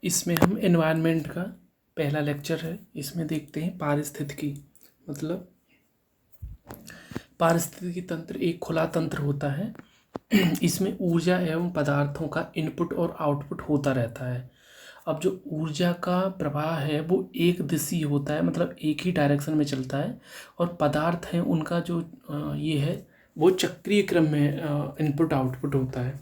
इसमें हम एनवायरनमेंट का पहला लेक्चर है, इसमें देखते हैं पारिस्थितिकी। मतलब पारिस्थितिकी तंत्र एक खुला तंत्र होता है। इसमें ऊर्जा एवं पदार्थों का इनपुट और आउटपुट होता रहता है। अब जो ऊर्जा का प्रवाह है वो एक दिशीय होता है, मतलब एक ही डायरेक्शन में चलता है, और पदार्थ हैं उनका जो ये है वो चक्रीय क्रम में इनपुट आउटपुट होता है।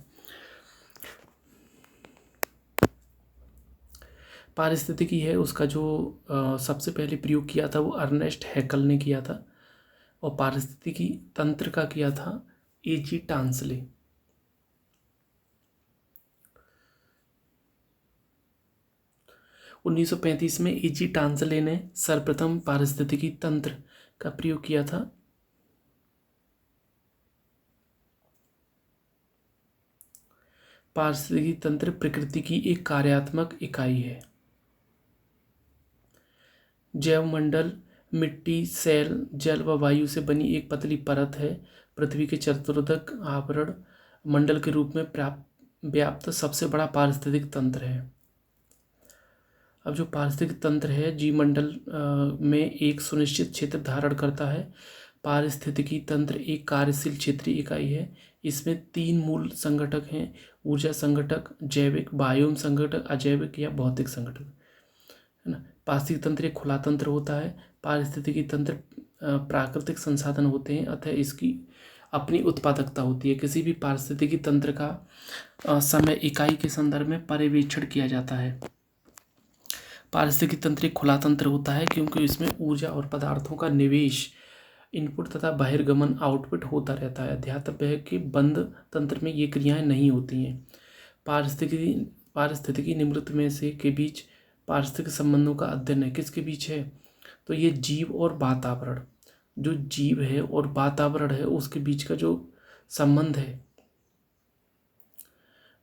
पारिस्थितिकी है उसका जो सबसे पहले प्रयोग किया था वो अर्नेस्ट हैकल ने किया था, और पारिस्थितिकी तंत्र का किया था A.G. टांसले। उन्नीस 1935 में A.G. टांसले ने सर्वप्रथम पारिस्थितिकी तंत्र का प्रयोग किया था। पारिस्थितिकी तंत्र प्रकृति की एक कार्यात्मक इकाई है। जैवमंडल मिट्टी, सेल, जल व वायु से बनी एक पतली परत है। पृथ्वी के चतुर्दक आवरण मंडल के रूप में व्याप्त सबसे बड़ा पारिस्थितिक तंत्र है। अब जो पारिस्थितिक तंत्र है जीवमंडल में एक सुनिश्चित क्षेत्र धारण करता है। पारिस्थितिकी तंत्र एक कार्यशील क्षेत्रीय इकाई है। इसमें 3 मूल संगठक हैं: ऊर्जा संगठक, जैविक बायोम संगठक, अजैविक या भौतिक संगठक, है ना। पारिस्थितिकी तंत्र एक खुला तंत्र होता है। पारिस्थितिकी तंत्र प्राकृतिक संसाधन होते हैं, अतः इसकी अपनी उत्पादकता होती है। किसी भी पारिस्थितिकी तंत्र का समय इकाई के संदर्भ में पर्यवेक्षण किया जाता है। पारिस्थितिकी तंत्र एक खुला तंत्र होता है क्योंकि इसमें ऊर्जा और पदार्थों का निवेश, इनपुट तथा बहिर्गमन आउटपुट होता रहता है। ध्यातव्य है कि बंद तंत्र में ये क्रियाएं नहीं होती हैं। पारिस्थितिकी निम्नलिखित में से के बीच पारिस्थितिक संबंधों का अध्ययन है। किसके बीच है? तो ये जीव और वातावरण, जो जीव है और वातावरण है उसके बीच का जो संबंध है,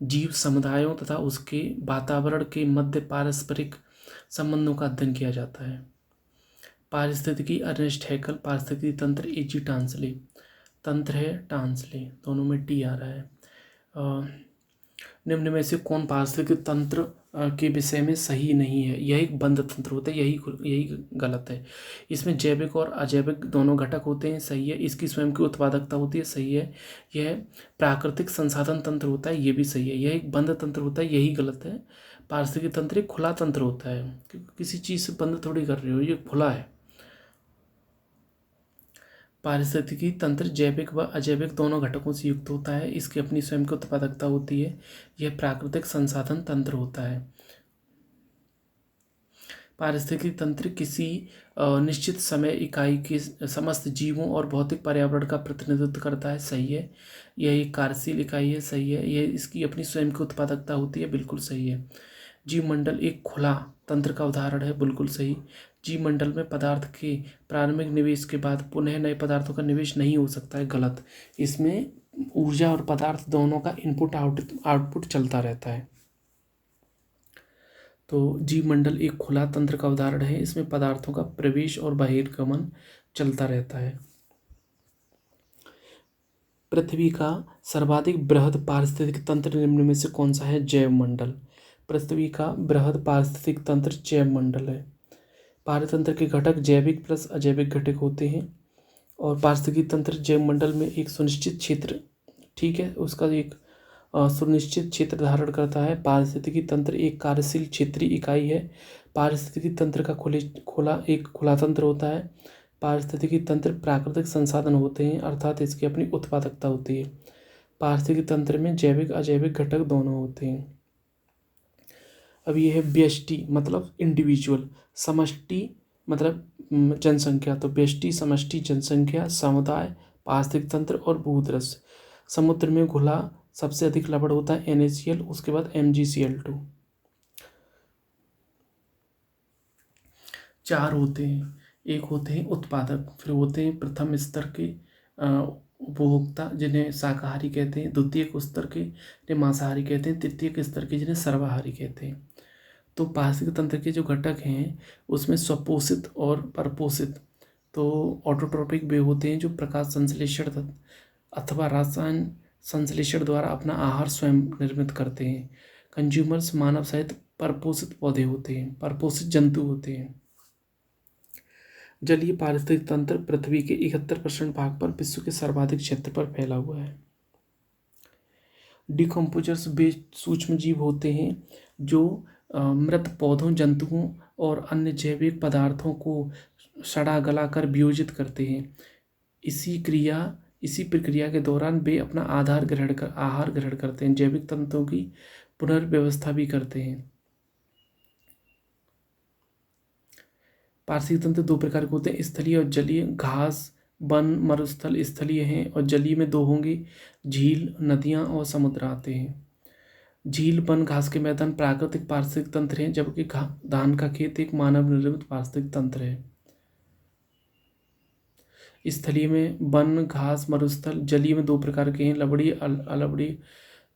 जीव समुदायों तथा उसके वातावरण के मध्य पारस्परिक संबंधों का अध्ययन किया जाता है। पारिस्थितिकी अर्नेस्ट हैकल, पारिस्थितिकी तंत्र A.G. टांसले, तंत्र है टांसले, दोनों में टी आ रहा है। निम्न में से कौन पारिस्थितिकी तंत्र के विषय में सही नहीं है? यह एक बंद तंत्र होता है, यही गलत है। इसमें जैविक और अजैविक दोनों घटक होते हैं, सही है। इसकी स्वयं की उत्पादकता होती है, सही है। यह प्राकृतिक संसाधन तंत्र होता है, ये भी सही है। यह एक बंद तंत्र होता है, यही गलत है। पारिस्थितिकी तंत्र एक खुला तंत्र होता है, क्योंकि किसी चीज़ से बंद थोड़ी कर रहे हो, ये खुला है। पारिस्थितिकी तंत्र जैविक व अजैविक दोनों घटकों से युक्त होता है। इसकी अपनी स्वयं की उत्पादकता होती है। यह प्राकृतिक संसाधन तंत्र होता है। पारिस्थितिकी तंत्र किसी निश्चित समय इकाई के समस्त जीवों और भौतिक पर्यावरण का प्रतिनिधित्व करता है, सही है। यह एक कार्यशील इकाई है, सही है। यह इसकी अपनी स्वयं की उत्पादकता होती है, बिल्कुल सही है। जीवमंडल एक खुला तंत्र का उदाहरण है, बिल्कुल सही। जीवमंडल में पदार्थ के प्रारंभिक निवेश के बाद पुनः नए पदार्थों का निवेश नहीं हो सकता है, गलत। इसमें ऊर्जा और पदार्थ दोनों का इनपुट आउटपुट चलता रहता है। तो जीवमंडल एक खुला तंत्र का उदाहरण है, इसमें पदार्थों का प्रवेश और बहिर्गमन चलता रहता है। पृथ्वी का सर्वाधिक बृहद पारिस्थितिक तंत्र निम्न में से कौन सा है? जैवमंडल। पृथ्वी का बृहद पारिस्थितिक तंत्र जैवमंडल है। पारितंत्र के घटक जैविक प्लस अजैविक घटक होते हैं, और पारिस्थितिकी तंत्र जैवमंडल में एक सुनिश्चित क्षेत्र, ठीक है, उसका एक सुनिश्चित क्षेत्र धारण करता है। पारिस्थितिकी तंत्र एक कार्यशील क्षेत्रीय इकाई है। पारिस्थितिकी तंत्र का खुला तंत्र होता है। पारिस्थितिकी तंत्र प्राकृतिक संसाधन होते हैं, अर्थात इसकी अपनी उत्पादकता होती है। पारिस्थितिकी तंत्र में जैविक अजैविक घटक दोनों होते हैं। अब ये है व्यष्टि, मतलब इंडिविजुअल। समष्टि मतलब जनसंख्या। तो व्यष्टि, समष्टि, जनसंख्या, समुदाय, पारिस्थितिक तंत्र और भूदृश्य। समुद्र में घुला सबसे अधिक लवण होता है NaCl, उसके बाद MgCl2। 4 होते हैं। एक होते हैं उत्पादक, फिर होते हैं प्रथम स्तर के उपभोक्ता जिन्हें शाकाहारी कहते हैं, द्वितीयक स्तर के जिन्हें मांसाहारी कहते हैं, तृतीयक स्तर के जिन्हें सर्वाहारी कहते हैं। तो पारिस्थितिक तंत्र के जो घटक हैं उसमें स्वपोषित और परपोषित, तो ऑटोट्रोपिक वे होते हैं जो प्रकाश संश्लेषण अथवा रसायन संश्लेषण द्वारा अपना आहार स्वयं निर्मित करते हैं। कंज्यूमर्स मानव सहित परपोषित पौधे होते हैं, परपोषित जंतु होते हैं। जलीय पारिस्थितिक तंत्र पृथ्वी के 71% भाग पर विश्व के सर्वाधिक क्षेत्र पर फैला हुआ है। डिकम्पोजर्स वे सूक्ष्म जीव होते हैं जो मृत पौधों, जंतुओं और अन्य जैविक पदार्थों को सड़ा गला कर वियोजित करते हैं। इसी प्रक्रिया के दौरान वे अपना आहार ग्रहण करते हैं, जैविक तंत्रों की पुनर्व्यवस्था भी करते हैं। पारिस्थितिक तंत्र दो प्रकार के होते हैं, स्थलीय और जलीय। घास, वन, मरुस्थल स्थलीय हैं और जलीय में दो होंगे, झील, नदियाँ और समुद्र आते हैं। झील, वन, घास के मैदान प्राकृतिक पारिस्थितिक तंत्र हैं, जबकि धान का खेत एक मानव निर्मित पारिस्थितिक तंत्र है। स्थलीय में वन, घास, मरुस्थल। जलीय में दो प्रकार के हैं, लवड़ी, अलवड़ी।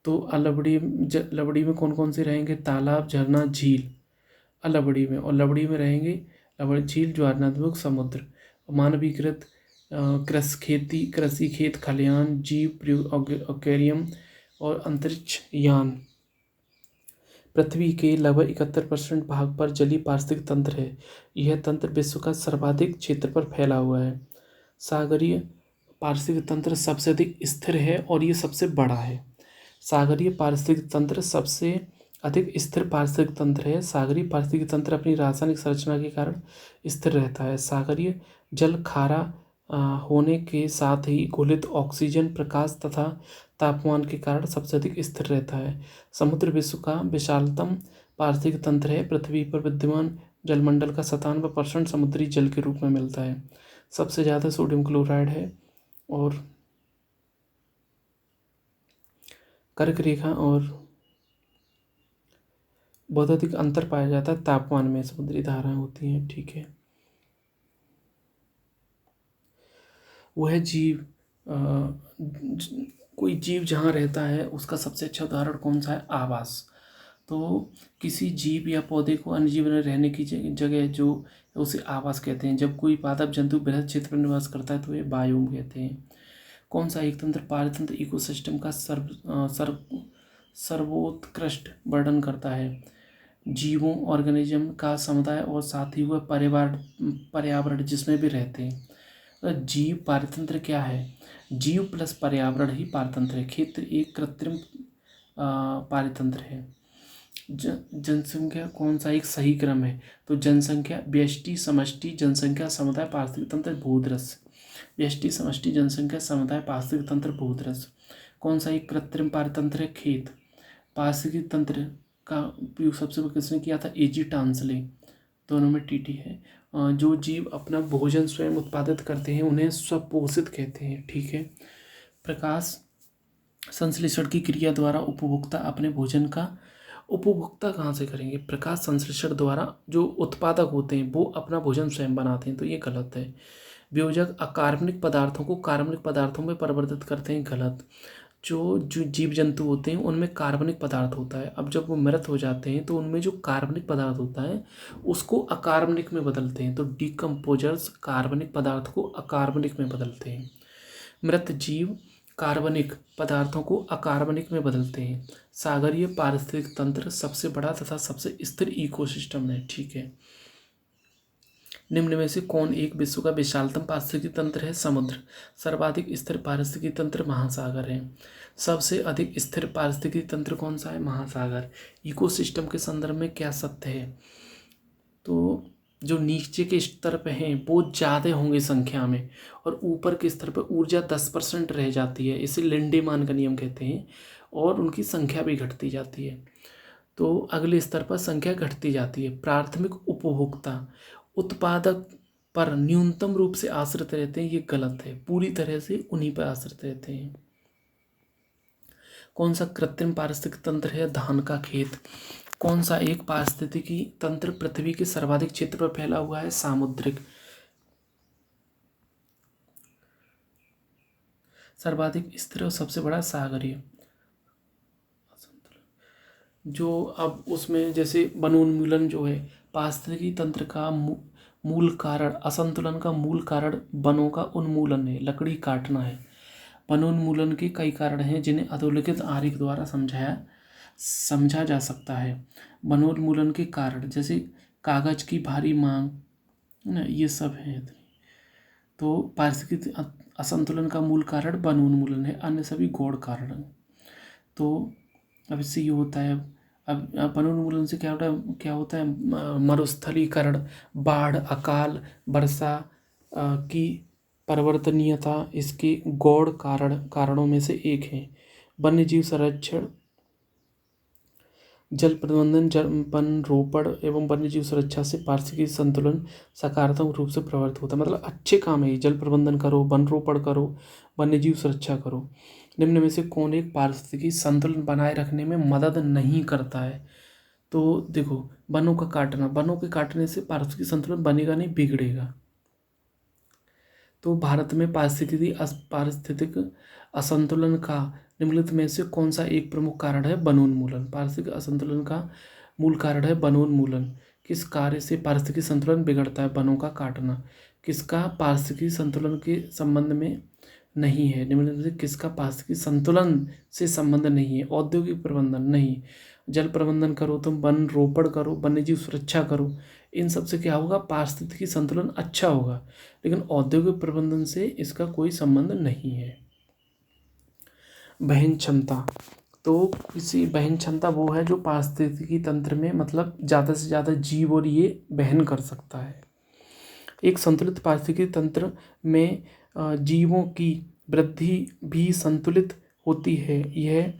तो लवड़ी में कौन कौन से रहेंगे? तालाब, झरना, झील अलवड़ी में। और लवड़ी में रहेंगे लवड़ी, झील, ज्वारनात्मक, समुद्र। मानवीकृत कृषि खेत, खलिहान, जीव एक्वेरियम और अंतरिक्ष यान। पृथ्वी के लगभग 71% भाग पर जलीय पारिस्थितिक तंत्र है। यह तंत्र विश्व का सर्वाधिक क्षेत्र पर फैला हुआ है। सागरीय पारिस्थितिक तंत्र सबसे अधिक स्थिर है और ये सबसे बड़ा है। सागरीय पारिस्थितिक तंत्र सबसे अधिक स्थिर पारिस्थितिक तंत्र है। सागरीय पारिस्थितिक तंत्र अपनी रासायनिक संरचना के कारण स्थिर रहता है। सागरीय जल खारा होने के साथ ही घुलित ऑक्सीजन, प्रकाश तथा तापमान के कारण सबसे अधिक स्थिर रहता है। समुद्र विश्व का विशालतम पारिस्थितिक तंत्र है। पृथ्वी पर विद्यमान जलमंडल का 97% समुद्री जल के रूप में मिलता है। सबसे ज़्यादा सोडियम क्लोराइड है और कर्क रेखा और बहुत अधिक अंतर पाया जाता है तापमान में, समुद्री धाराएं होती हैं। ठीक है, वह जीव कोई जीव जहाँ रहता है उसका सबसे अच्छा उदाहरण कौन सा है? आवास। तो किसी जीव या पौधे को अन्य जीव में रहने की जगह जो उसे आवास कहते हैं। जब कोई पादप जंतु बृहद क्षेत्र में निवास करता है तो ये बायोम कहते हैं। कौन सा एक तंत्र पारितंत्र इकोसिस्टम का सर्वोत्कृष्ट वर्णन करता है? जीवों, ऑर्गेनिज्म का समुदाय और साथ ही वह पर्यावरण जिसमें भी रहते हैं। तो जीव पारितंत्र क्या है? जीव प्लस पर्यावरण ही पारितंत्र है। क्षेत्र एक कृत्रिम पारितंत्र है। जनसंख्या कौन सा एक सही क्रम है? तो जनसंख्या, व्यष्टि, समष्टि, जनसंख्या, समुदाय, पारिस्थितिक तंत्र, भूदृश्य। व्यष्टि, समष्टि, जनसंख्या, समुदाय, पारिस्थितिक तंत्र, भूदृश्य। कौन सा एक कृत्रिम पारितंत्र है? खेत। पारिस्थितिक तंत्र का उपयोग सबसे पहले किसने किया था? एजी टांसले। दोनों में टीटी है। जो जीव अपना भोजन स्वयं उत्पादित करते हैं उन्हें स्वपोषित कहते हैं। ठीक है। प्रकाश संश्लेषण की क्रिया द्वारा उपभोक्ता अपने भोजन का उपभोक्ता कहाँ से करेंगे? प्रकाश संश्लेषण द्वारा जो उत्पादक होते हैं वो अपना भोजन स्वयं बनाते हैं, तो ये गलत है। वियोजक अकार्बनिक पदार्थों को कार्बनिक पदार्थों में परिवर्तित करते हैं, गलत। जो जीव जंतु होते हैं उनमें कार्बनिक पदार्थ होता है, अब जब वो मृत हो जाते हैं तो उनमें जो कार्बनिक पदार्थ होता है उसको अकार्बनिक में बदलते हैं। तो डिकम्पोजर्स कार्बनिक पदार्थ को अकार्बनिक में बदलते हैं। मृत जीव कार्बनिक पदार्थों को अकार्बनिक में बदलते हैं। सागरीय पारिस्थितिक तंत्र सबसे बड़ा तथा सबसे स्थिर इकोसिस्टम है। ठीक है। निम्न में से कौन एक विश्व का विशालतम पारिस्थितिकी तंत्र है? समुद्र। सर्वाधिक स्थिर पारिस्थितिकी तंत्र महासागर है। सबसे अधिक स्थिर पारिस्थितिकी तंत्र कौन सा है? महासागर। इकोसिस्टम के संदर्भ में क्या सत्य है? तो जो नीचे के स्तर पे हैं वो ज़्यादा होंगे संख्या में और ऊपर के स्तर पर ऊर्जा 10% रह जाती है, इसे लिंडेमान का नियम कहते हैं, और उनकी संख्या भी घटती जाती है। तो अगले स्तर पर संख्या घटती जाती है। प्राथमिक उपभोक्ता उत्पादक पर न्यूनतम रूप से आश्रित रहते हैं, ये गलत है। पूरी तरह से उन्हीं पर आश्रित रहते हैं। कौन सा कृत्रिम पारिस्थितिक तंत्र है? धान का खेत। कौन सा एक पारिस्थितिकी तंत्र पृथ्वी के सर्वाधिक क्षेत्र पर फैला हुआ है? सामुद्रिक। सर्वाधिक स्थिर और सबसे बड़ा सागरीय। जो अब उसमें जैसे वनोन्मूलन जो है पारिस्थितिकी तंत्र का मूल कारण, असंतुलन का मूल कारण वनों का उन्मूलन है, लकड़ी काटना है। वनोन्मूलन के कई कारण हैं जिन्हें अधोलिखित आरेख द्वारा समझाया समझा जा सकता है। वनोन्मूलन के कारण जैसे कागज की भारी मांग, है ना, ये सब है। तो पारिस्थितिक असंतुलन का मूल कारण वनोन्मूलन है, अन्य सभी गौण कारण हैं। तो अब इससे ये होता है, अब वनोन्मूलन से क्या होता है मरुस्थलीकरण, बाढ़, अकाल वर्षा की परिवर्तनीयता इसके गौण कारणों में से एक है। वन्यजीव संरक्षण, जल प्रबंधन, वन रोपण एवं वन्यजीव सुरक्षा से पारिस्थितिक संतुलन सकारात्मक रूप से प्रभावित होता है। मतलब अच्छे काम है ये, जल प्रबंधन करो, वन रोपण करो, वन्यजीव सुरक्षा करो। निम्न में से कौन एक पारिस्थितिकी संतुलन बनाए रखने में मदद नहीं करता है? तो देखो, वनों का काटना, वनों के काटने से पारिस्थितिकी संतुलन बनेगा नहीं, बिगड़ेगा। तो भारत में पारिस्थितिक असंतुलन का निम्नलिखित में से कौन सा एक प्रमुख कारण है? वनोन्मूलन। पारिस्थितिक असंतुलन का मूल कारण है वनोन्मूलन। किस कार्य से पारिस्थितिक संतुलन बिगड़ता है? वनों का काटना। किसका पारिस्थितिक संतुलन के संबंध में नहीं है? निम्नलिखित में से किसका पारिस्थितिक संतुलन से संबंध नहीं है? औद्योगिक प्रबंधन नहीं, जल प्रबंधन करो, तुम वन रोपण करो, वन्यजीव सुरक्षा करो, इन सब से क्या होगा? पारिस्थितिकी संतुलन अच्छा होगा। लेकिन औद्योगिक प्रबंधन से इसका कोई संबंध नहीं है। वहन क्षमता, तो किसी वहन क्षमता वो है जो पारिस्थितिकी तंत्र में मतलब ज़्यादा से ज़्यादा जीव और ये वहन कर सकता है। एक संतुलित पारिस्थितिकी तंत्र में जीवों की वृद्धि भी संतुलित होती है। यह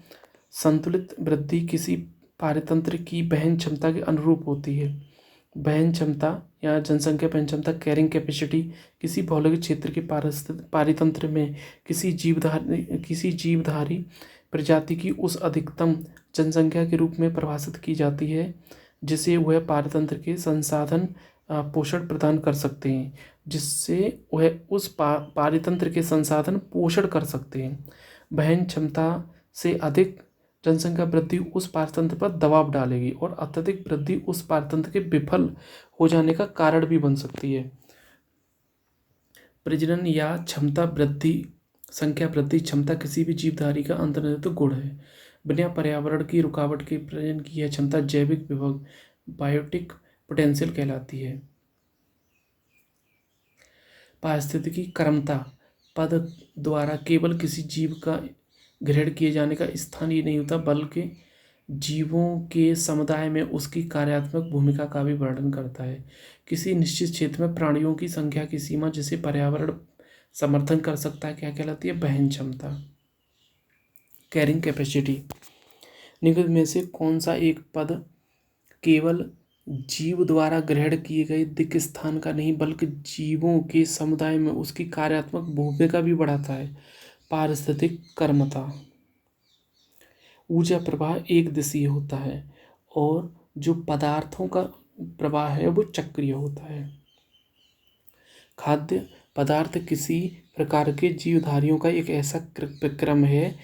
संतुलित वृद्धि किसी पारितंत्र की वहन क्षमता के अनुरूप होती है। वहन क्षमता या जनसंख्या वहन क्षमता, कैरिंग कैपेसिटी, किसी भौगोलिक क्षेत्र के पारितंत्र में किसी जीवधारी प्रजाति की उस अधिकतम जनसंख्या के रूप में परिभाषित की जाती है जिसे वह पारितंत्र के संसाधन पोषण प्रदान कर सकते हैं, जिससे वह उस पारितंत्र के संसाधन पोषण कर सकते हैं। वहन क्षमता से अधिक जनसंख्या वृद्धि उस पारितंत्र पर दबाव डालेगी और अत्यधिक वृद्धि उस पारितंत्र के विफल हो जाने का कारण भी बन सकती है। प्रजनन या क्षमता वृद्धि, संख्या वृद्धि क्षमता किसी भी जीवधारी का अंतर्निहित गुण है। बिना पर्यावरण की रुकावट के प्रजनन की यह क्षमता जैविक विभव, बायोटिक पोटेंशियल कहलाती है। पारिस्थितिकी क्रमता पद द्वारा केवल किसी जीव का ग्रहण किए जाने का स्थान ही नहीं होता, बल्कि जीवों के समुदाय में उसकी कार्यात्मक भूमिका का भी वर्णन करता है। किसी निश्चित क्षेत्र में प्राणियों की संख्या की सीमा जिसे पर्यावरण समर्थन कर सकता है क्या कहलाती है? वहन क्षमता। कैरिंग कैपेसिटी, निम्नलिखित में से कौन सा एक पद केवल जीव द्वारा ग्रहण किए गए दिक् स्थान का नहीं बल्कि जीवों के समुदाय में उसकी कार्यात्मक भूमिका भी बढ़ाता है? पारिस्थितिक कर्मता। ऊर्जा प्रवाह एक दिशीय होता है और जो पदार्थों का प्रवाह है वो चक्रीय होता है। खाद्य पदार्थ किसी प्रकार के जीवधारियों का एक ऐसा क्रम है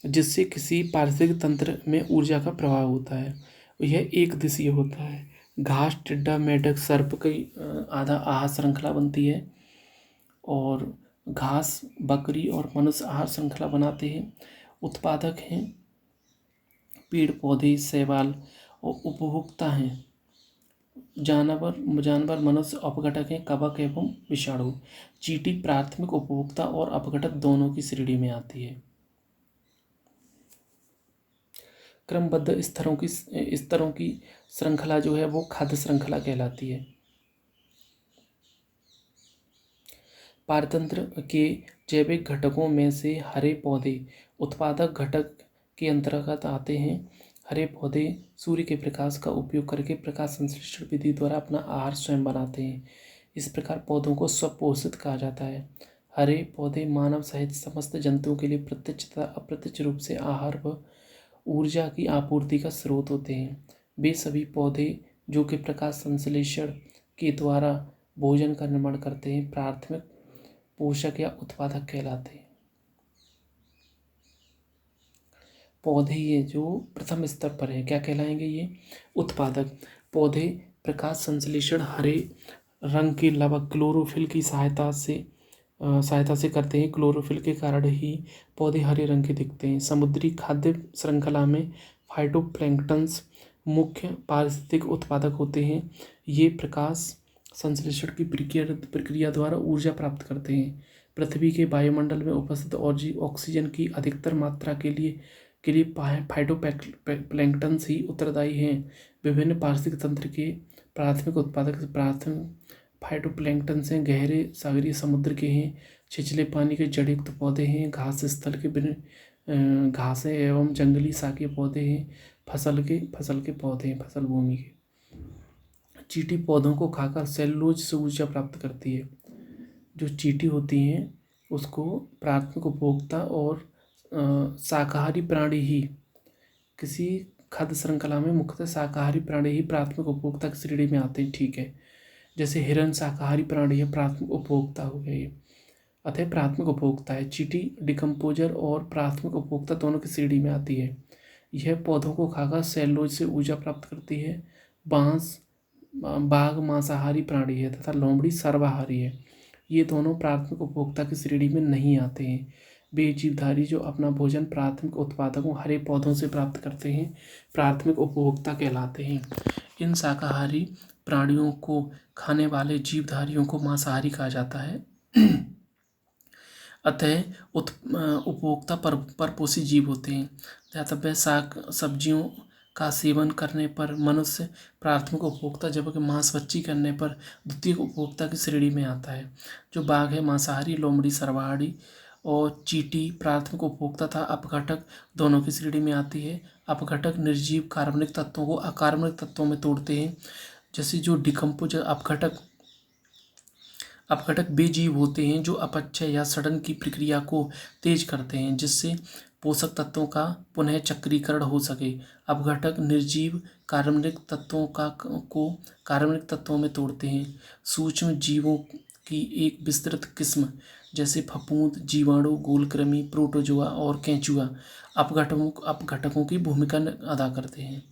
जिससे किसी पारिस्थितिक तंत्र में ऊर्जा का प्रवाह होता है। यह एक दिशीय होता है। घास, टिड्डा, मेढक, सर्प की आधा आहार श्रृंखला बनती है और घास, बकरी और मनुष्य आहार श्रृंखला बनाते हैं। उत्पादक हैं पेड़ पौधे, शैवाल, और उपभोक्ता हैं जानवर, मनुष्य, अपघटक हैं कवक एवं विषाणु। चींटी प्राथमिक उपभोक्ता और अपघटक दोनों की श्रेणी में आती है। क्रमबद्ध स्तरों की श्रृंखला जो है वो खाद्य श्रृंखला कहलाती है। पारतंत्र के जैविक घटकों में से हरे पौधे उत्पादक घटक के अंतर्गत आते हैं। हरे पौधे सूर्य के प्रकाश का उपयोग करके प्रकाश संश्लेषण विधि द्वारा अपना आहार स्वयं बनाते हैं। इस प्रकार पौधों को स्वपोषित कहा जाता है। हरे पौधे मानव सहित समस्त जंतुओं के लिए प्रत्यक्ष तथा अप्रत्यक्ष रूप से आहार व ऊर्जा की आपूर्ति का स्रोत होते हैं। वे सभी पौधे जो कि प्रकाश संश्लेषण के द्वारा भोजन का निर्माण करते हैं प्राथमिक पोषक या उत्पादक कहलाते हैं। पौधे ये जो प्रथम स्तर पर है क्या कहलाएंगे? ये उत्पादक। पौधे प्रकाश संश्लेषण हरे रंग के लावा क्लोरोफिल की सहायता से सहायता से करते हैं। क्लोरोफिल के कारण ही पौधे हरे रंग के दिखते हैं। समुद्री खाद्य श्रृंखला में फाइटोप्लैंक्टन्स मुख्य पारिस्थितिक उत्पादक होते हैं। ये प्रकाश संश्लेषण की प्रक्रिया द्वारा ऊर्जा प्राप्त करते हैं। पृथ्वी के वायुमंडल में उपस्थित ऑक्सीजन की अधिकतर मात्रा के लिए फाइटोप्लैंक्टन्स ही उत्तरदायी हैं। विभिन्न पारिस्थितिक तंत्र के प्राथमिक उत्पादक फाइटोप्लैंक्टन्स हैं। गहरे सागरीय समुद्र के हैं। छिछले पानी के जड़युक्त पौधे हैं। घास स्थल के घासें एवं जंगली शाकीय पौधे हैं। फसल के पौधे हैं, फसल भूमि के। चींटी पौधों को खाकर सेलुलोज से ऊर्जा प्राप्त करती है। जो चींटी होती हैं उसको प्राथमिक उपभोक्ता और शाकाहारी प्राणी ही, किसी खाद्य श्रृंखला में मुख्यतः शाकाहारी प्राणी ही प्राथमिक उपभोक्ता की श्रेणी में आते हैं। ठीक है, जैसे हिरण शाकाहारी प्राणी है, प्राथमिक उपभोक्ता हो गया ये, अतः प्राथमिक उपभोक्ता है। चींटी डिकम्पोजर और प्राथमिक उपभोक्ता दोनों की श्रेणी में आती है। यह पौधों को खाकर सेलुलोज से ऊर्जा प्राप्त करती है। बाघ मांसाहारी प्राणी है तथा लोमड़ी सर्वाहारी है। ये दोनों प्राथमिक उपभोक्ता की श्रेणी में नहीं आते हैं। वे जीवधारी जो अपना भोजन प्राथमिक उत्पादकों हरे पौधों से प्राप्त करते हैं प्राथमिक उपभोक्ता कहलाते हैं। इन शाकाहारी प्राणियों को खाने वाले जीवधारियों को मांसाहारी कहा जाता है। अतः उपभोक्ता परपोषी जीव होते हैं। वे शाक सब्जियों का सेवन करने पर मनुष्य प्राथमिक उपभोक्ता, जबकि मांसभक्षी करने पर द्वितीयक उपभोक्ता की श्रेणी में आता है। जो बाघ है मांसाहारी, लोमड़ी सर्वाहारी और चींटी प्राथमिक उपभोक्ता तथा अपघटक दोनों की श्रेणी में आती है। अपघटक निर्जीव कार्बनिक तत्वों को अकार्बनिक तत्वों में तोड़ते हैं। जैसे जो डिकम्पोजर अपघटक वे जीव होते हैं जो अपक्षय या सड़न की प्रक्रिया को तेज करते हैं जिससे पोषक तत्वों का पुनः चक्रीकरण हो सके। अपघटक निर्जीव कार्बनिक तत्वों को कार्बनिक तत्वों में तोड़ते हैं। सूक्ष्म जीवों की एक विस्तृत किस्म जैसे फफूंद, जीवाणु, गोलकृमि, प्रोटोजोआ और केंचुआ अपघटकों की भूमिका अदा करते हैं।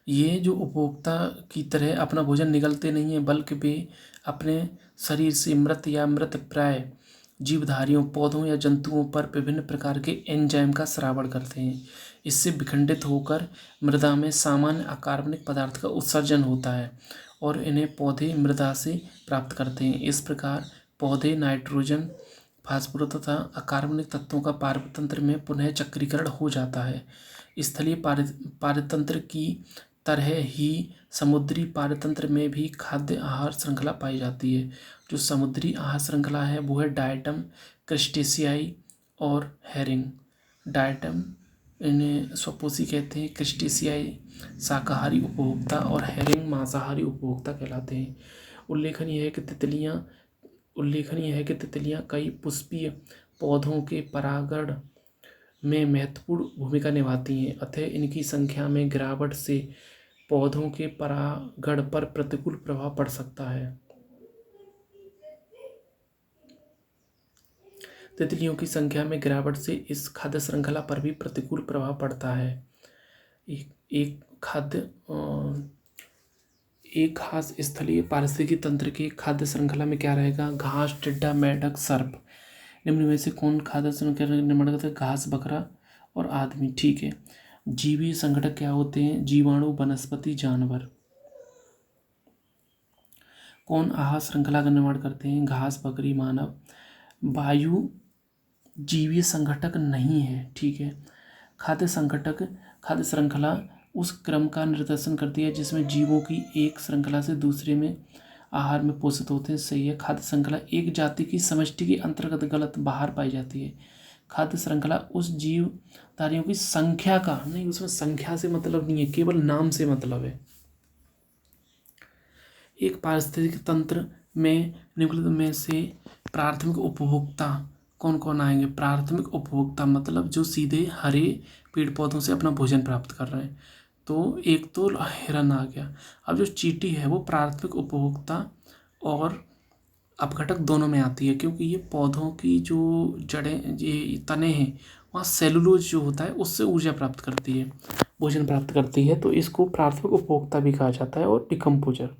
ये जो उपभोक्ता की तरह अपना भोजन निगलते नहीं हैं, बल्कि वे अपने शरीर से मृत या मृतप्राय जीवधारियों, पौधों या जंतुओं पर विभिन्न प्रकार के एंजाइम का स्रावण करते हैं। इससे विखंडित होकर मृदा में सामान्य अकार्बनिक पदार्थ का उत्सर्जन होता है और इन्हें पौधे मृदा से प्राप्त करते हैं। इस प्रकार पौधे नाइट्रोजन, फास्फोरस तथा अकार्बनिक तत्वों का पारतंत्र में पुनः चक्रीकरण हो जाता है। स्थलीय पारतंत्र की तरह ही समुद्री पारतंत्र में भी खाद्य आहार श्रृंखला पाई जाती है। जो समुद्री आहार श्रृंखला है वो है डायटम, क्रिस्टेशियाई और हेरिंग। डायटम इन्हें स्वपोषी कहते हैं, क्रिस्टेशियाई शाकाहारी उपभोक्ता और हेरिंग मांसाहारी उपभोक्ता कहलाते हैं। उल्लेखनीय है कि तितलियां कई पुष्पीय पौधों के परागण में महत्वपूर्ण भूमिका निभाती हैं, अतः इनकी संख्या में गिरावट से पौधों के परागण पर प्रतिकूल प्रभाव पड़ सकता है। तितलियों की संख्या में गिरावट से इस खाद्य श्रृंखला पर भी प्रतिकूल प्रभाव पड़ता है। एक खास स्थलीय पारिस्थितिकी तंत्र के खाद्य श्रृंखला में क्या रहेगा? घास, टिड्डा, मेंढक, सर्प। निम्न में से कौन खाद्य श्रृंखला निर्माण करता है? घास, बकरा और आदमी। ठीक है। जीवी संगठक क्या होते हैं? जीवाणु, वनस्पति, जानवर। कौन आहार श्रृंखला का निर्माण करते हैं? घास, बकरी, मानव। वायु जीवीय संगठक नहीं है। ठीक है। खाद्य श्रृंखला उस क्रम का निर्देशन करती है जिसमें जीवों की एक श्रृंखला से दूसरे में आहार में पोषित होते हैं। सही है। खाद्य श्रृंखला एक जाति की समष्टि के अंतर्गत गलत बाहर पाई जाती है। खाद्य श्रृंखला उस जीवधारियों की संख्या का नहीं, उसमें संख्या से मतलब नहीं है, केवल नाम से मतलब है। एक पारिस्थितिक तंत्र में निम्नलिखित में से प्राथमिक उपभोक्ता कौन कौन आएंगे? प्राथमिक उपभोक्ता मतलब जो सीधे हरे पेड़ पौधों से अपना भोजन प्राप्त कर रहे हैं। तो एक तो हिरन आ गया। अब जो चींटी है वो प्राथमिक उपभोक्ता और अपघटक दोनों में आती है, क्योंकि ये पौधों की जो जड़ें, ये तने हैं, वहाँ सेलुलोज जो होता है उससे ऊर्जा प्राप्त करती है, भोजन प्राप्त करती है। तो इसको प्राथमिक उपभोक्ता भी कहा जाता है और डिकम्पोजर।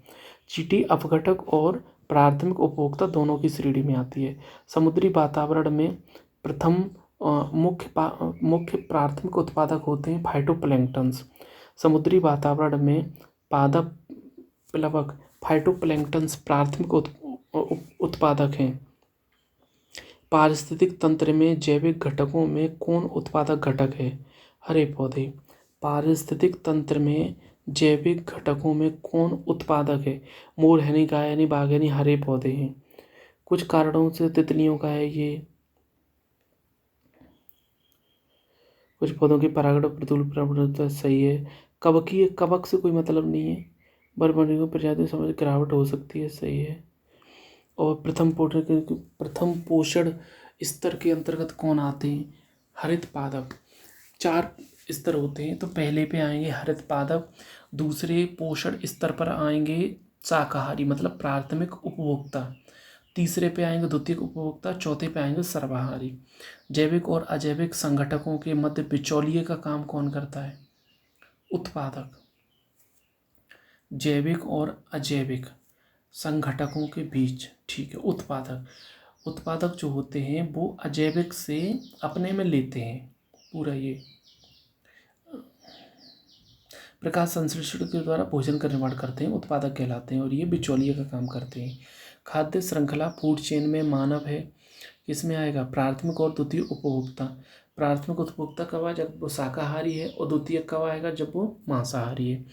चींटी अपघटक और प्राथमिक उपभोक्ता दोनों की श्रेणी में आती है। समुद्री वातावरण में प्रथम मुख्य प्राथमिक उत्पादक होते हैं फाइटोप्लैंक्टन्स। समुद्री वातावरण में पादप प्लवक फाइटोप्लैंक्टन्स प्राथमिक उत्पादक हैं। पारिस्थितिक तंत्र में जैविक घटकों में कौन उत्पादक घटक है? हरे पौधे। पारिस्थितिक तंत्र में जैविक घटकों में कौन उत्पादक है? मोर यानी गाय यानी बाघ यानी हरे पौधे हैं। कुछ कारणों से तितलियों का है ये। कुछ पौधों की परागण प्रतुल सही है। कवक से कोई मतलब नहीं है। बर्बरियों प्रजाति समझ गिरावट हो सकती है, सही है। और प्रथम पोषण स्तर के अंतर्गत कौन आते हैं? हरित पादप। 4 स्तर होते हैं, तो पहले पे आएंगे हरित पादप, दूसरे पोषण स्तर पर आएंगे शाकाहारी मतलब प्राथमिक उपभोक्ता, तीसरे पे आएंगे द्वितीयक उपभोक्ता, चौथे पे आएंगे सर्वाहारी। जैविक और अजैविक संगठकों के मध्य बिचौलिए का काम कौन करता है? उत्पादक। जैविक और अजैविक संगठकों के बीच, ठीक है, उत्पादक जो होते हैं वो अजैविक से अपने में लेते हैं पूरा ये प्रकाश संश्लेषण के द्वारा भोजन का निर्माण करते हैं, उत्पादक कहलाते हैं और ये बिचौलिए का काम करते हैं। खाद्य श्रृंखला फूड चेन में मानव है, किसमें आएगा? प्राथमिक और द्वितीय उपभोक्ता। प्राथमिक उपभोक्ता कब आएगा? जब वो शाकाहारी है, और द्वितीय कब आएगा? जब वो मांसाहारी है।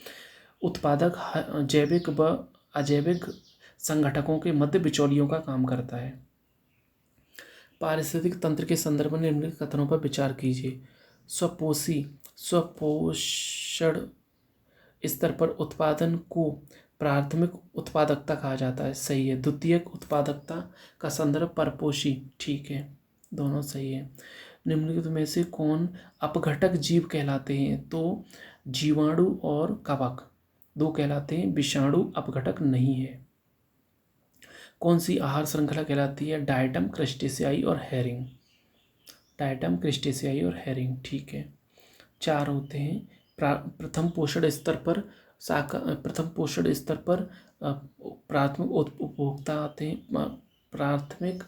उत्पादक जैविक व अजैविक संगठकों के मध्य बिचौलियों का काम करता है। पारिस्थितिक तंत्र के संदर्भ में निम्नलिखित कथनों पर विचार कीजिए। स्वपोषण स्तर पर उत्पादन को प्राथमिक उत्पादकता कहा जाता है, सही है। द्वितीयक उत्पादकता का संदर्भ परपोषी, ठीक है, दोनों सही है। निम्नलिखित में से कौन अपघटक जीव कहलाते हैं? तो जीवाणु और कवक दो कहलाते हैं, विषाणु अपघटक नहीं है। कौन सी आहार श्रृंखला कहलाती है? डायटम, क्रस्टेशियाई और हेरिंग। डायटम, क्रस्टेशियाई और हेरिंग, ठीक है। 4 होते हैं। प्रथम पोषण स्तर पर प्राथमिक उपभोक्ता आते हैं, प्राथमिक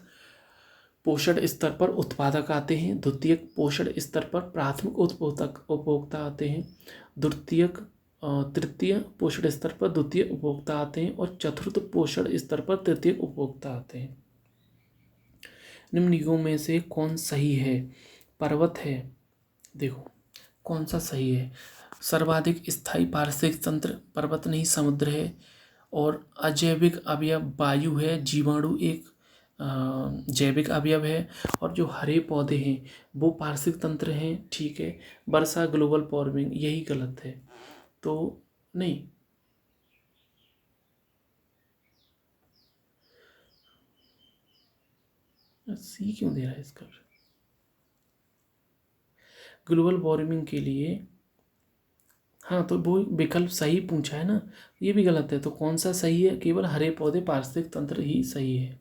पोषण स्तर पर उत्पादक आते हैं, द्वितीयक पोषण स्तर पर प्राथमिक उपभोक्ता आते हैं, तृतीय पोषण स्तर पर द्वितीय उपभोक्ता आते हैं और चतुर्थ पोषण स्तर पर तृतीय उपभोक्ता आते हैं। निम्नलिखितों में से कौन सही है? पर्वत है, देखो कौन सा सही है? सर्वाधिक स्थायी पारिस्थितिक तंत्र पर्वत नहीं समुद्र है, और अजैविक अवयव वायु है, जीवाणु एक जैविक अवयव है, और जो हरे पौधे हैं वो पारिस्थितिक तंत्र हैं, ठीक है। वर्षा, ग्लोबल वार्मिंग, यही गलत है, तो नहीं। सी क्यों दे रहा है इसका? ग्लोबल वार्मिंग के लिए, हाँ, तो वो विकल्प सही पूछा है ना, ये भी गलत है, तो कौन सा सही है? केवल हरे पौधे पारिस्थितिक तंत्र ही सही है।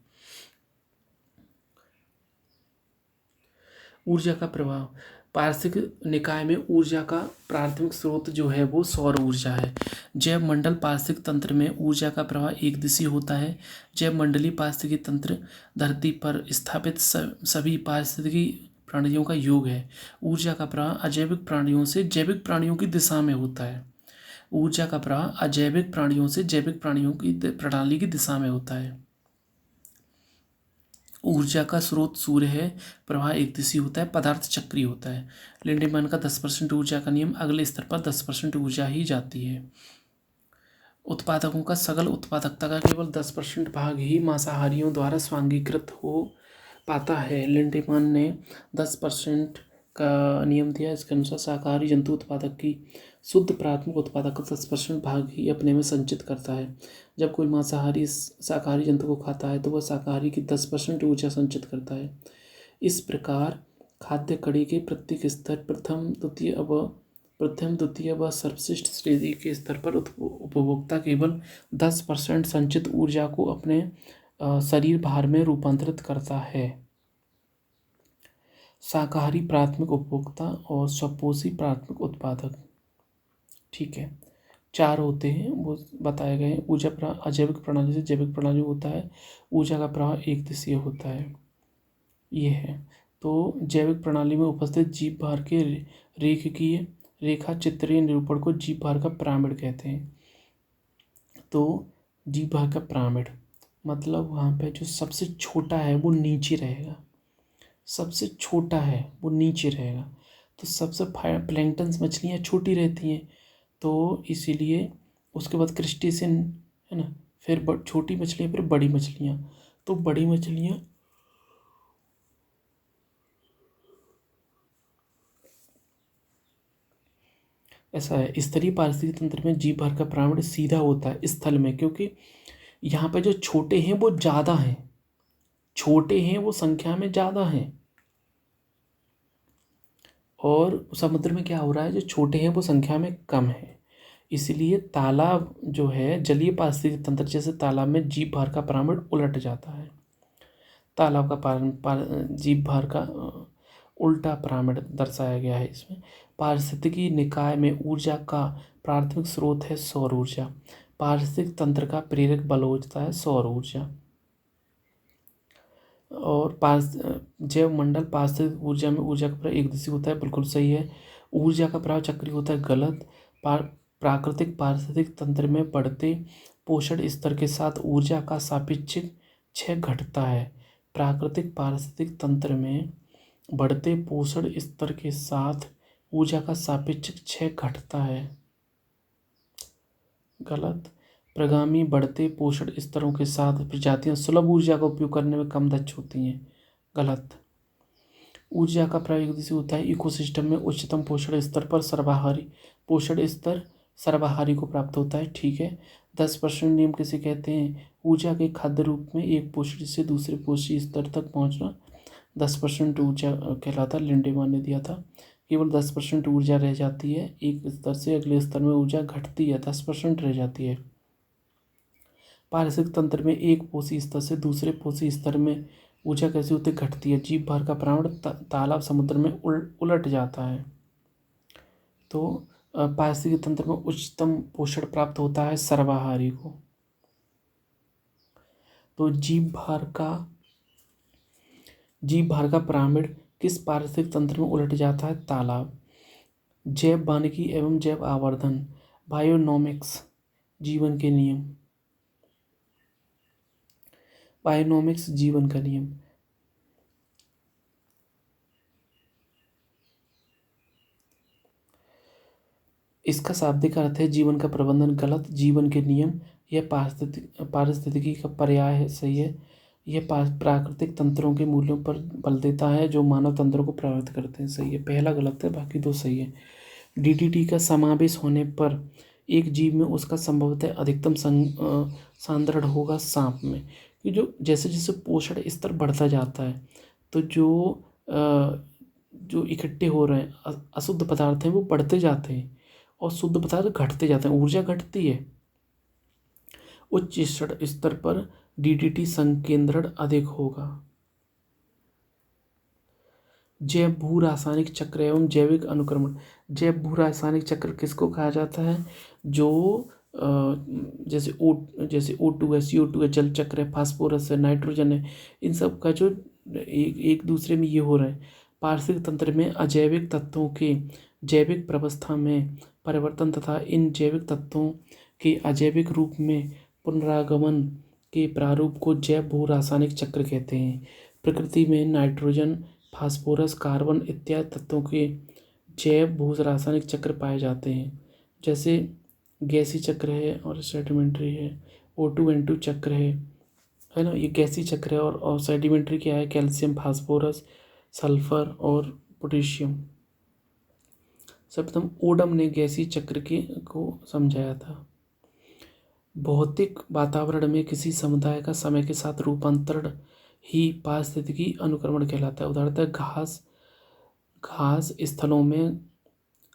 ऊर्जा का प्रभाव, पारिस्थितिक निकाय में ऊर्जा का प्राथमिक स्रोत जो है वो सौर ऊर्जा है। जैव मंडल पारिस्थितिक तंत्र में ऊर्जा का प्रवाह एक दिशी होता है। जैव मंडलीय पारिस्थितिकी तंत्र धरती पर स्थापित सभी पारिस्थितिकी प्राणियों का योग है। ऊर्जा का प्रवाह अजैविक प्राणियों से जैविक प्राणियों की दिशा में होता है। ऊर्जा का प्रवाह अजैविक प्राणियों से जैविक प्राणियों की प्रणाली की दिशा में होता है। ऊर्जा का स्रोत सूर्य है, प्रवाह एक दिशी होता है, पदार्थ चक्रीय होता है। लिंडेमैन का 10% ऊर्जा का नियम, अगले स्तर पर 10% ऊर्जा ही जाती है। उत्पादकों का सकल उत्पादकता का केवल 10% भाग ही मांसाहारियों द्वारा स्वांगीकृत हो पाता है। लिंडेमैन ने 10% का नियम दिया। इसके अनुसार शाकाहारी जंतु उत्पादक की शुद्ध प्राथमिक उत्पादक का 10% भाग ही अपने में संचित करता है। जब कोई मांसाहारी शाकाहारी जंतु को खाता है तो वह शाकाहारी की 10% ऊर्जा संचित करता है। इस प्रकार खाद्य कड़ी के प्रत्येक स्तर प्रथम, द्वितीय व सर्वश्रेष्ठ श्रेणी के स्तर पर उपभोक्ता केवल 10% संचित ऊर्जा को अपने शरीर भार में रूपांतरित करता है। शाकाहारी प्राथमिक उपभोक्ता और स्वपोषी प्राथमिक उत्पादक, ठीक है। 4 होते हैं वो बताए गए हैं। अजैविक प्रणाली से जैविक प्रणाली होता है। ऊर्जा का प्रवाह एक दिशीय होता है। ये है। तो जैविक प्रणाली में उपस्थित जीव भार के रेखीय रेखा चित्रीय निरूपण को जीव भार का पिरामिड कहते हैं। तो जीव भार का पिरामिड मतलब वहाँ पे जो सबसे छोटा है वो नीचे रहेगा, सबसे छोटा है वो नीचे रहेगा। तो सबसे प्लैंक्टन्स मछलियाँ छोटी रहती हैं, तो इसीलिए उसके बाद क्रस्टेशियन है ना, फिर छोटी मछलियाँ, फिर बड़ी मछलियाँ। तो बड़ी मछलियाँ ऐसा है। स्तरीय पारिस्थितिकी तंत्र में जीव भार का पिरामिड सीधा होता है स्थल में, क्योंकि यहाँ पे जो छोटे हैं वो ज़्यादा हैं, छोटे हैं वो संख्या में ज़्यादा हैं, और समुद्र में क्या हो रहा है, जो छोटे हैं वो संख्या में कम है। इसलिए तालाब जो है जलीय पारिस्थितिकी तंत्र, जैसे तालाब में जीव भार का पिरामिड उलट जाता है। तालाब का जीव भार का उल्टा पिरामिड दर्शाया गया है इसमें। पारिस्थितिकी निकाय में ऊर्जा का प्राथमिक स्रोत है सौर ऊर्जा। पारिस्थितिक तंत्र का प्रेरक बल होता है सौर ऊर्जा। और जैव मंडल पारिस्थितिक ऊर्जा में ऊर्जा का प्रवाह एक दिशीय होता है, बिल्कुल सही है। ऊर्जा का प्रवाह चक्रीय होता है, गलत। प्राकृतिक पारिस्थितिक तंत्र में बढ़ते पोषण स्तर के साथ ऊर्जा का सापेक्षिक क्षय घटता है। प्राकृतिक पारिस्थितिक तंत्र में बढ़ते पोषण स्तर के साथ ऊर्जा का सापेक्षिक क्षय घटता है, गलत। प्रगामी बढ़ते पोषण स्तरों के साथ प्रजातियां सुलभ ऊर्जा का उपयोग करने में कम दक्ष होती हैं, गलत। ऊर्जा का प्रयोग एक दिशीय होता है। इकोसिस्टम में उच्चतम पोषण स्तर पर सर्वाहारी पोषण स्तर सर्वाहारी को प्राप्त होता है, ठीक है। 10% नियम किसे कहते हैं? ऊर्जा के खाद्य रूप में एक पोषण से दूसरे पोषी स्तर तक पहुंचना 10% ऊर्जा कहलाता है, लिंडेमान ने दिया था। केवल 10% ऊर्जा रह जाती है, एक स्तर से अगले स्तर में ऊर्जा घटती है, 10% रह जाती है। पारिस्थितिक तंत्र में एक पोषी स्तर से दूसरे पोषी स्तर में ऊर्जा कैसे होती घटती है? जीव भार का पिरामिड तालाब समुद्र में उलट जाता है। तो पारिस्थितिक तंत्र में उच्चतम पोषण प्राप्त होता है सर्वाहारी को। तो जीव भार का पिरामिड किस पारिस्थितिक तंत्र में उलट जाता है? तालाब। जैव वानिकी एवं जैव आवर्धन, बायोनोमिक्स, जीवन के नियम। बायोनोमिक्स जीवन का नियम। इसका शाब्दिक अर्थ है जीवन का प्रबंधन, गलत। जीवन के नियम यह पारिस्थितिकी का पर्याय है, सही है। यह प्राकृतिक तंत्रों के मूल्यों पर बल देता है जो मानव तंत्रों को प्रभावित करते हैं, सही है। पहला गलत है, बाकी दो सही है। डीडीटी का समावेश होने पर एक जीव में उसका संभवतः अधिकतम सांद्रण होगा सांप में, कि जो जैसे जैसे पोषण स्तर बढ़ता जाता है तो जो इकट्ठे हो रहे हैं अशुद्ध पदार्थ हैं वो बढ़ते जाते हैं और शुद्ध पदार्थ घटते जाते हैं, ऊर्जा घटती है। उच्च स्तर पर डीडीटी संकेंद्रण अधिक होगा। जैव भू रासायनिक चक्र एवं जैविक अनुक्रमण। जैव भू रासायनिक चक्र किसको कहा जाता है? जो जैसे O2 है, CO2 है, जल चक्र है, फास्फोरस है, नाइट्रोजन है, इन सब का जो एक दूसरे में ये हो रहा है। पारिस्थितिक तंत्र में अजैविक तत्वों के जैविक प्रवस्था में परिवर्तन तथा इन जैविक तत्वों के अजैविक रूप में पुनरागमन के प्रारूप को जैव भू रासायनिक चक्र कहते हैं। प्रकृति में नाइट्रोजन, फास्फोरस, कार्बन इत्यादि तत्वों के जैव भू रासायनिक चक्र पाए जाते हैं, जैसे गैसी चक्र है और सेडिमेंट्री है। O2N2 चक्र है ना, ये गैसी चक्र है। और सेडिमेंट्री क्या है? कैल्शियम, फास्फोरस, सल्फर और पोटेशियम। सर्वप्रथम ओडम ने गैसी चक्र को समझाया था। भौतिक वातावरण में किसी समुदाय का समय के साथ रूपांतरण ही पारिस्थितिकी अनुक्रमण कहलाता है। उदाहरणतः घास स्थलों में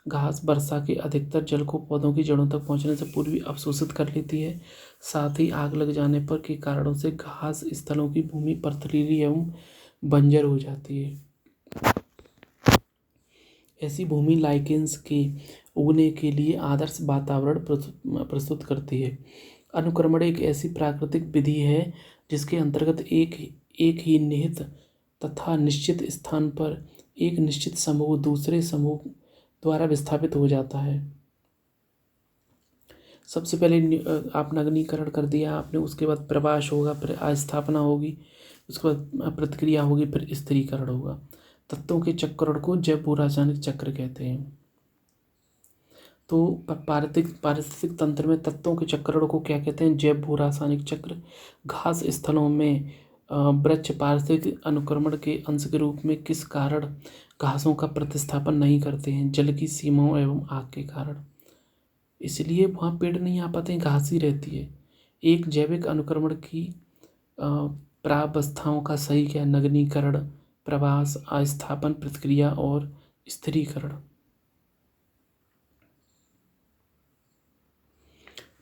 घास वर्षा के अधिकतर जल को पौधों की जड़ों तक पहुंचने से पूर्व ही अवशोषित कर लेती है। साथ ही आग लग जाने पर के कारणों से घास स्थलों की भूमि पथरीली एवं बंजर हो जाती है। ऐसी भूमि लाइकेन्स के उगने के लिए आदर्श वातावरण प्रस्तुत करती है। अनुक्रमण एक ऐसी प्राकृतिक विधि है जिसके अंतर्गत एक ही निहित तथा निश्चित स्थान पर एक निश्चित समूह दूसरे समूह द्वारा विस्थापित हो जाता है। सबसे पहले आप नगनीकरण कर दिया आपने, उसके बाद प्रवास होगा, फिर अस्थापना होगी, उसके बाद प्रतिक्रिया होगी, फिर स्थिरीकरण होगा। तत्वों के चक्रण को जैव भू रासायनिक चक्र कहते हैं। तो पारिस्थितिक तंत्र में तत्वों के चक्रण को क्या कहते हैं? जैव भू रासायनिक चक्र। घास स्थलों में वृक्ष पारिस्थितिक अनुक्रमण के अंश के रूप में किस कारण घासों का प्रतिस्थापन नहीं करते हैं? जल की सीमाओं एवं आग के कारण। इसलिए वहाँ पेड़ नहीं आ पाते हैं, घास ही रहती है। एक जैविक अनुक्रमण की प्रावस्थाओं का सही क्या है? नगनीकरण, प्रवास, अस्थापन, प्रतिक्रिया और स्थिरीकरण।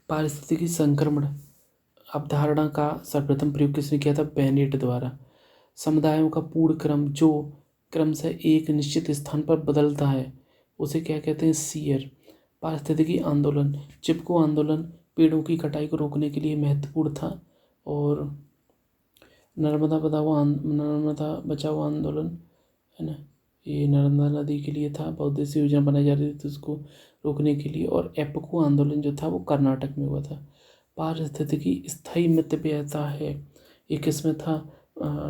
पारिस्थितिकी संक्रमण अवधारणा का सर्वप्रथम प्रयोग किसने किया था? बेनेट द्वारा। समुदायों का पूर्ण क्रम जो क्रम से एक निश्चित स्थान पर बदलता है उसे क्या कहते हैं? सीयर। पारिस्थितिकी आंदोलन, चिपको आंदोलन पेड़ों की कटाई को रोकने के लिए महत्वपूर्ण था। और नर्मदा बचाओ आंदोलन है ना, ये नर्मदा नदी के लिए था, बहुउद्देशीय योजना बनाई जा रही थी उसको रोकने के लिए। और एप्को आंदोलन जो था वो कर्नाटक में हुआ था। पारिस्थितिकी स्थायी मितव्ययता है, ये किसमें था?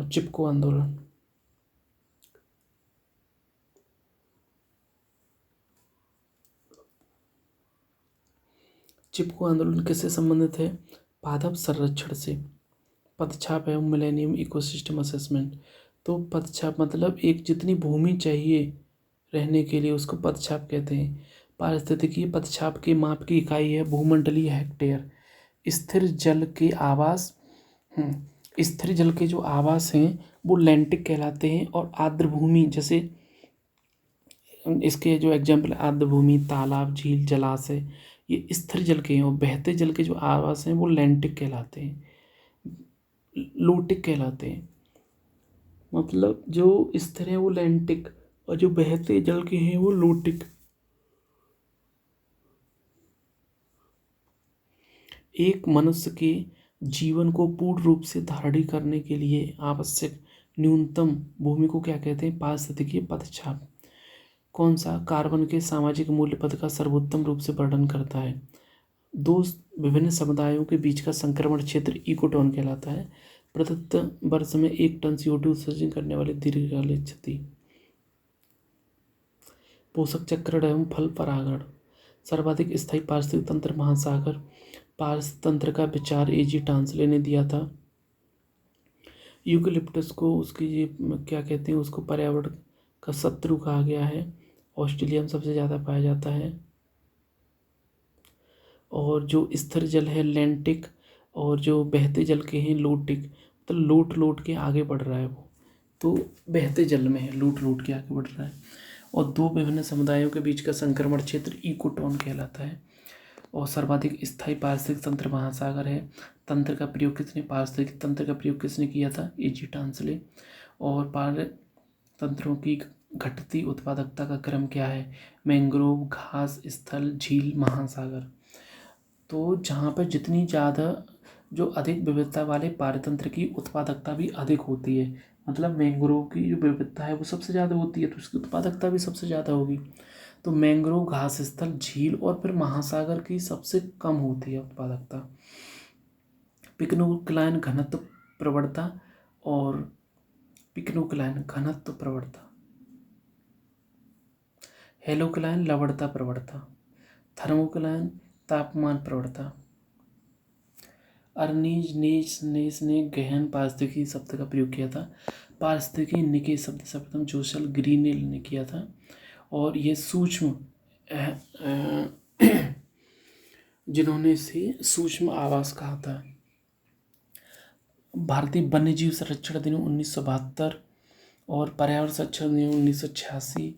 चिपको आंदोलन। चिपको आंदोलन किससे संबंधित है? पादप संरक्षण से। पदछाप एवं मिलेनियम इकोसिस्टम असेसमेंट। तो पदछाप मतलब एक जितनी भूमि चाहिए रहने के लिए उसको पदछाप कहते हैं। पारिस्थितिकी पदछाप के माप की इकाई है भूमंडलीय हेक्टेयर। स्थिर जल के आवास स्थिर जल के जो आवास हैं वो लैंटिक कहलाते हैं। और आर्द्र भूमि, जैसे इसके जो एग्जाम्पल आर्द्र भूमि, तालाब, झील, जलाशय, ये स्थिर जल के हैं। और बहते जल के जो आवास हैं वो लैंटिक कहलाते हैं, लोटिक कहलाते हैं। मतलब जो स्थिर है वो लैंटिक और जो बहते जल के हैं वो लोटिक। एक मनुष्य के जीवन को पूर्ण रूप से धारण करने के लिए आवश्यक न्यूनतम भूमि को क्या कहते हैं? पारिस्थितिकीय पदछाप। कौन सा कार्बन के सामाजिक मूल्य पद का सर्वोत्तम रूप से वर्णन करता है? दो विभिन्न समुदायों के बीच का संक्रमण क्षेत्र इकोटोन कहलाता है। प्रदत्त वर्ष में 1 टन CO2 उत्सर्जन करने वाली दीर्घकालिक क्षति। पोषक चक्रण एवं फल परागण। सर्वाधिक स्थायी पारिस्थितिक तंत्र महासागर। पारिस्थितिक तंत्र का विचार एजी टांसले ने दिया था। यूकेलिप्टस को उसकी ये क्या कहते हैं, उसको पर्यावरण का शत्रु कहा गया है। ऑस्ट्रेलिया में सबसे ज़्यादा पाया जाता है। और जो स्थिर जल है लैंटिक और जो बहते जल के हैं लोटिक। तो लूट के आगे बढ़ रहा है वो, तो बहते जल में है, लूट के आगे बढ़ रहा है। और दो विभिन्न समुदायों के बीच का संक्रमण क्षेत्र इकोटोन कहलाता है। और सर्वाधिक स्थायी पारिस्थितिक तंत्र महासागर है। पारिस्थितिक तंत्र का प्रयोग किसने किया था? एजी टांसले। और तंत्रों की घटती उत्पादकता का क्रम क्या है? मैंग्रोव, घास स्थल, झील, महासागर। तो जहाँ पर जितनी ज़्यादा जो अधिक विविधता वाले पारतंत्र की उत्पादकता भी अधिक होती है, मतलब मैंग्रोव की जो विविधता है वो सबसे ज़्यादा होती है तो उसकी उत्पादकता भी सबसे ज़्यादा होगी। तो मैंग्रोव, घास स्थल, झील और फिर महासागर की सबसे कम होती है उत्पादकता। पिक्नोक्लाइन घनत्व प्रवणता और पिक्नोक्लाइन घनत्व प्रवणता, हेलोक्लाइन लवणता प्रवणता, थर्मोक्लाइन तापमान प्रवणता। अर्नीज नेस ने गहन पारिस्थितिकी शब्द का प्रयोग किया था। पारिस्थितिकी निके शब्द सर्वप्रथम जोसेफ ग्रीनेल ने किया था। और ये सूक्ष्म जिन्होंने इसे सूक्ष्म आवास कहा था। भारतीय वन्यजीव संरक्षण अधिनियम 1972 और पर्यावरण संरक्षण अधिनियम 1986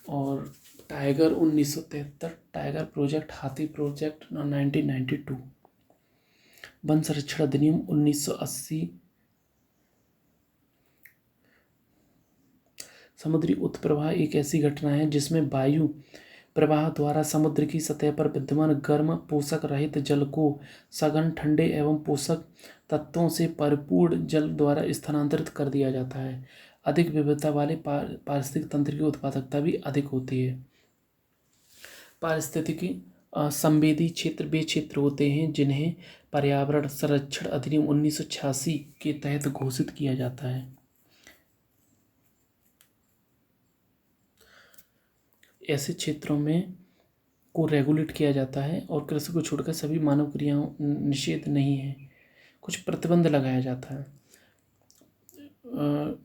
और टाइगर 1973, टाइगर प्रोजेक्ट, हाथी प्रोजेक्ट 1992, वन संरक्षण अधिनियम 1980, समुद्री उत्प्रवाह एक ऐसी घटना है जिसमें वायु प्रवाह द्वारा समुद्र की सतह पर विद्यमान गर्म पोषक रहित जल को सघन ठंडे एवं पोषक तत्वों से परिपूर्ण जल द्वारा स्थानांतरित कर दिया जाता है। अधिक विविधता वाले पारिस्थितिक तंत्र की उत्पादकता भी अधिक होती है। पारिस्थितिकी संवेदी क्षेत्र वे क्षेत्र होते हैं जिन्हें पर्यावरण संरक्षण अधिनियम 1986 के तहत घोषित किया जाता है। ऐसे क्षेत्रों में को रेगुलेट किया जाता है और कृषि को छोड़कर सभी मानव क्रियाओं निषेध नहीं है, कुछ प्रतिबंध लगाया जाता है।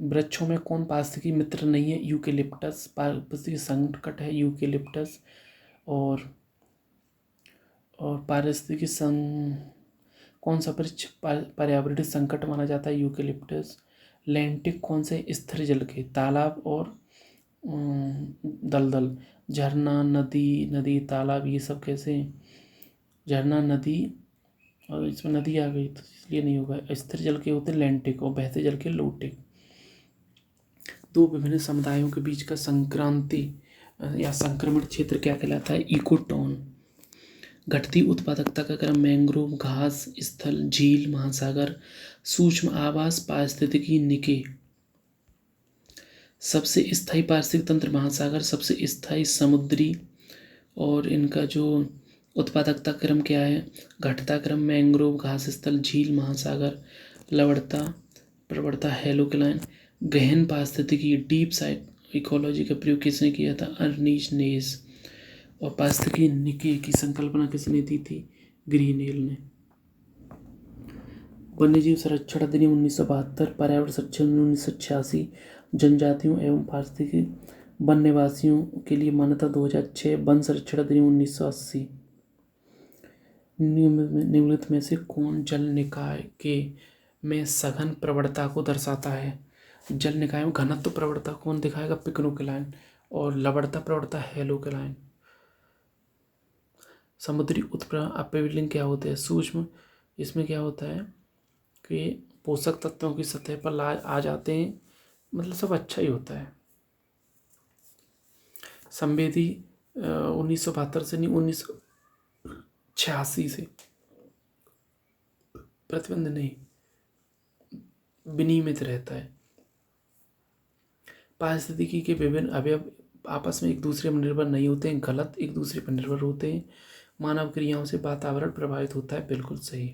वृक्षों में कौन पारिस्थितिकी मित्र नहीं है? यूकेलिप्टस। पारिस्थितिकी संकट है यूकेलिप्टस। और पारिस्थितिकी कौन सा वृक्ष पर्यावरणीय संकट माना जाता है? यूकेलिप्टस। लैंटिक कौन से? स्थिर जल के, तालाब और दलदल। झरना, नदी तालाब ये सब कैसे? झरना, नदी, और इसमें नदी आ गई तो इसलिए नहीं होगा। स्थिर जल के होते लैंटिक और बहते जल के लोटिक। दो विभिन्न समुदायों के बीच का संक्रांति या संक्रमण क्षेत्र क्या कहलाता है? इकोटोन। घटती उत्पादकता का क्रम मैंग्रोव, घास, स्थल, झील, महासागर, सूक्ष्म आवास, पारिस्थितिकी निके। सबसे स्थायी पारिस्थितिक तंत्र महासागर, सबसे स्थायी समुद्री। और इनका जो उत्पादकता क्रम क्या है? घटता क्रम मैंग्रोव, घास स्थल, झील, महासागर। लवणता, प्रवणता हेलोक्लाइन। गहन पारिस्थितिकी डीप साइट इकोलॉजी का प्रयोग किसने किया था? अर्नीस्ट नेस। और पारिस्थितिकी निके की संकल्पना किसने दी थी? ग्रीनेल ने। वन्यजीव संरक्षण अधिनियम 1972, पर्यावरण संरक्षण 1986, जनजातियों एवं पारिस्थितिकी वन्यवासियों के लिए मान्यता 2006, वन संरक्षण अधिनियम 1980। निम्नलिखित में से कौन जल निकाय के में सघन प्रवणता को दर्शाता है? जल निकाय में घनत्व प्रवणता कौन दिखाएगा? पिक्नोक्लाइन। और लवणता प्रवणता हेलोक्लाइन। समुद्री उत्प्लावन अपवेलिंग क्या होते हैं? सूक्ष्म। इसमें क्या होता है कि पोषक तत्वों की सतह पर आ जाते हैं, मतलब सब अच्छा ही होता है। संवेदी 1972 से नहीं 1986 से, प्रतिबंध नहीं, विनियमित रहता है। पारिस्थितिकी के विभिन्न अवयव आपस में एक दूसरे पर निर्भर नहीं होते हैं, गलत, एक दूसरे पर निर्भर होते हैं। मानव क्रियाओं से वातावरण प्रभावित होता है, बिल्कुल सही।